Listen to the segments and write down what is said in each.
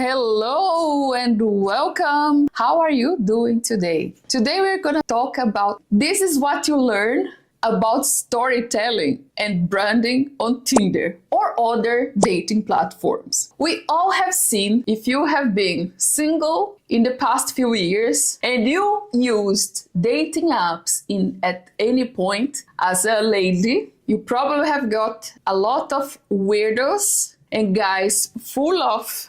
Hello and welcome. How are you doing today? Today we're going to talk about this is what you learn about storytelling and branding on Tinder or other dating platforms. We all have seen, if you have been single in the past few years and you used dating apps at any point as a lady, you probably have got a lot of weirdos and guys full of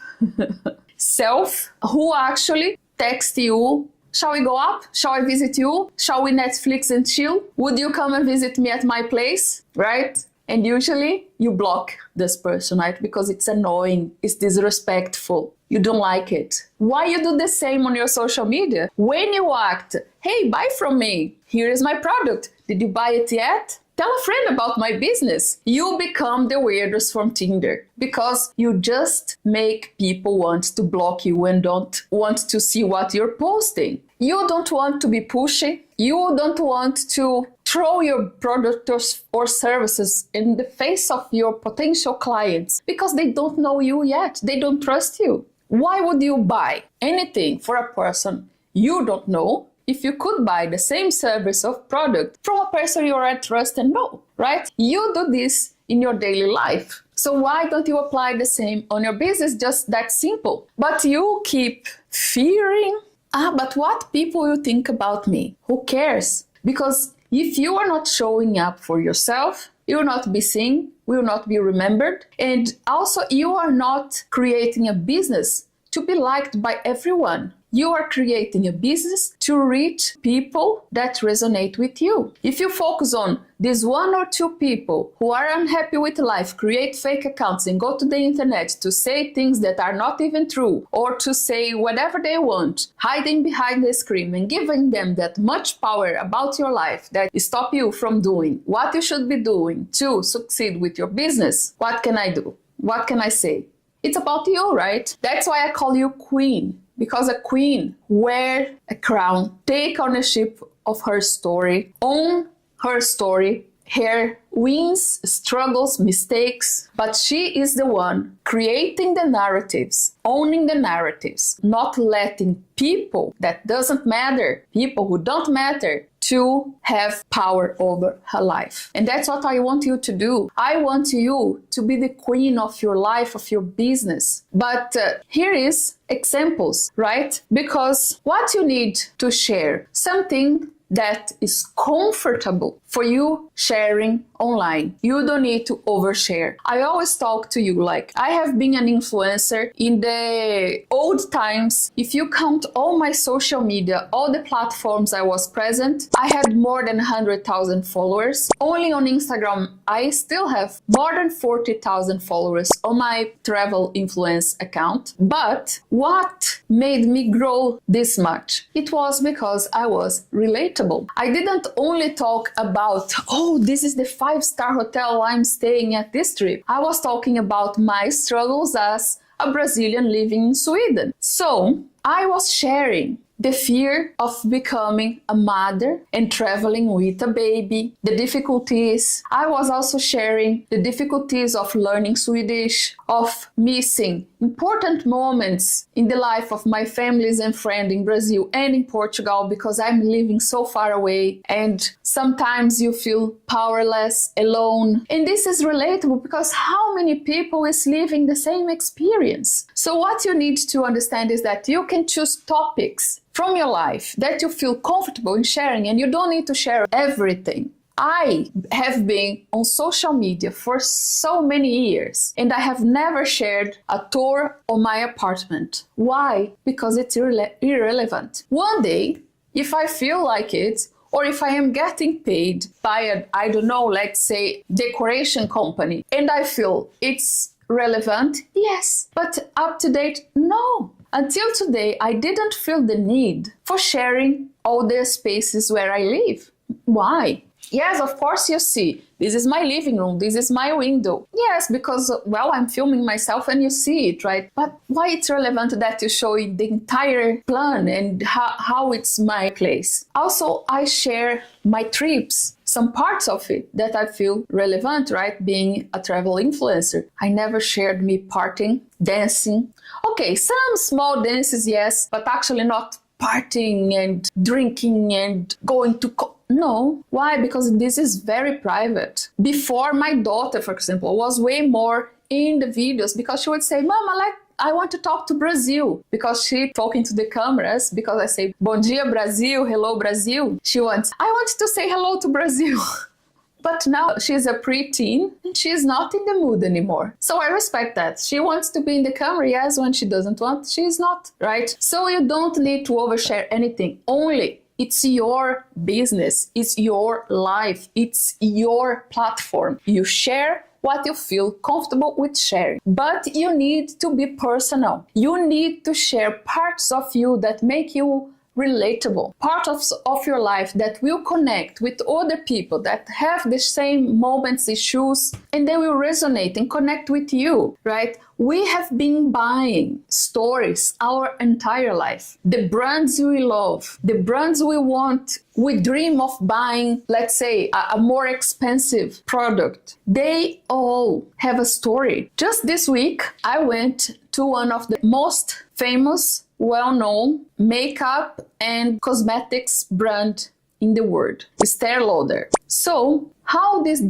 self who actually text you, shall we go up? Shall I visit you? Shall we Netflix and chill? Would you come and visit me at my place? Right? And usually you block this person, right? Because it's annoying, it's disrespectful, you don't like it. Why you do the same on your social media? When you act, hey, buy from me, here is my product, did you buy it yet? Tell a friend about my business. You become the weirdos from Tinder because you just make people want to block you and don't want to see what you're posting. You don't want to be pushy. You don't want to throw your products or services in the face of your potential clients because they don't know you yet. They don't trust you. Why would you buy anything for a person you don't know if you could buy the same service or product from a person you already trust and know, right? You do this in your daily life. So why don't you apply the same on your business? Just that simple. But you keep fearing, but what people will think about me? Who cares? Because if you are not showing up for yourself, you will not be seen, will not be remembered. And also you are not creating a business to be liked by everyone. You are creating a business to reach people that resonate with you. If you focus on these one or two people who are unhappy with life, create fake accounts and go to the internet to say things that are not even true or to say whatever they want, hiding behind the screen and giving them that much power about your life that stop you from doing what you should be doing to succeed with your business, what can I do? What can I say? It's about you, right? That's why I call you queen. Because a queen wear a crown, take ownership of her story, own her story, her wins, struggles, mistakes, but she is the one creating the narratives, owning the narratives, not letting people that doesn't matter, people who don't matter, to have power over her life. And that's what I want you to do. I want you to be the queen of your life, of your business. But here is examples, right? Because what you need to share, something that is comfortable for you sharing online. You don't need to overshare. I always talk to you like I have been an influencer in the old times. If you count all my social media, all the platforms I was present, I had more than 100,000 followers. Only on Instagram, I still have more than 40,000 followers on my travel influence account. But what made me grow this much? It was because I was relatable. I didn't only talk about, oh, this is the 5-star hotel I'm staying at this trip. I was talking about my struggles as a Brazilian living in Sweden. So I was sharing the fear of becoming a mother and traveling with a baby, the difficulties. I was also sharing the difficulties of learning Swedish, of missing important moments in the life of my families and friends in Brazil and in Portugal because I'm living so far away and sometimes you feel powerless, alone. And this is relatable because how many people is living the same experience? So what you need to understand is that you can choose topics from your life that you feel comfortable in sharing and you don't need to share everything. I have been on social media for so many years and I have never shared a tour of my apartment. Why? Because it's irrelevant. One day, if I feel like it, or if I am getting paid by a, I don't know, let's say decoration company, and I feel it's relevant, yes. But up to date, no. Until today, I didn't feel the need for sharing all the spaces where I live. Why? Yes, of course you see, this is my living room, this is my window. Yes, because, well, I'm filming myself and you see it, right? But why it's relevant that you show the entire plan and how it's my place? Also, I share my trips. some parts of it that I feel relevant, right? Being a travel influencer. I never shared me partying, dancing. Okay, some small dances, yes, but actually not partying and drinking and going to no. Why? Because this is very private. Before, my daughter, for example, was way more in the videos because she would say, Mama, I want to talk to Brazil, because she talking to the cameras, because I say, Bom dia, Brazil, hello, Brazil. She wants, I want to say hello to Brazil. But now she's a preteen and she's not in the mood anymore. So I respect that. She wants to be in the camera, yes. When she doesn't want, she's not, right? So you don't need to overshare anything. Only it's your business, it's your life, it's your platform. You share what you feel comfortable with sharing. But you need to be personal. You need to share parts of you that make you relatable, part of your life that will connect with other people that have the same moments, issues, and they will resonate and connect with you, right? We have been buying stories our entire life. The brands we love, the brands we want, we dream of buying, let's say, a more expensive product. They all have a story. Just this week, I went to one of the most famous, well-known makeup and cosmetics brand in the world, Estée Lauder. So how this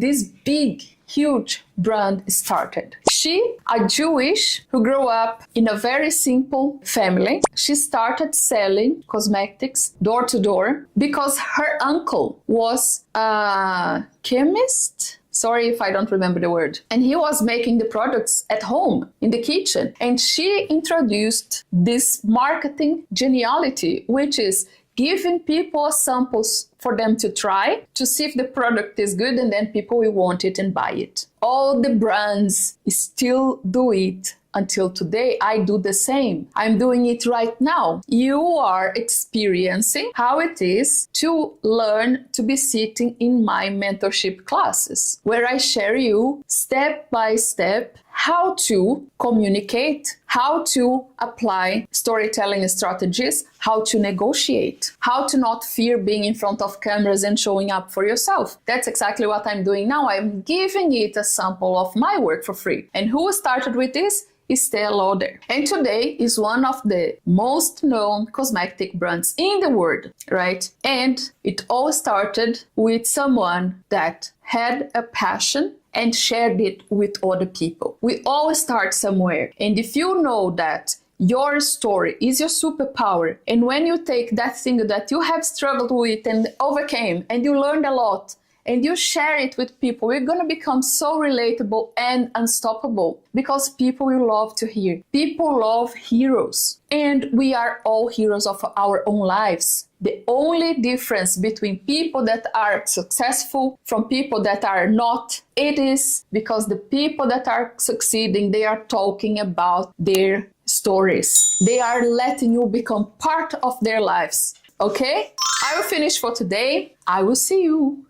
big, huge brand started? She, a Jewish who grew up in a very simple family, she started selling cosmetics door to door because her uncle was a chemist. Sorry if I don't remember the word. And he was making the products at home in the kitchen. And she introduced this marketing geniality, which is giving people samples for them to try to see if the product is good, and then people will want it and buy it. All the brands still do it. Until today, I do the same. I'm doing it right now. You are experiencing how it is to learn to be sitting in my mentorship classes, where I share you step by step how to communicate, how to apply storytelling strategies, how to negotiate, how to not fear being in front of cameras and showing up for yourself. That's exactly what I'm doing now. I'm giving it a sample of my work for free. And who started with this? Estée Lauder. And today is one of the most known cosmetic brands in the world, right? And it all started with someone that had a passion and shared it with other people. We all start somewhere. And if you know that your story is your superpower, and when you take that thing that you have struggled with and overcame, and you learned a lot, and you share it with people, you're gonna become so relatable and unstoppable, because people will love to hear. People love heroes, and we are all heroes of our own lives. The only difference between people that are successful from people that are not, it is because the people that are succeeding, they are talking about their stories. They are letting you become part of their lives. Okay? I will finish for today. I will see you.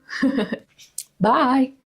Bye.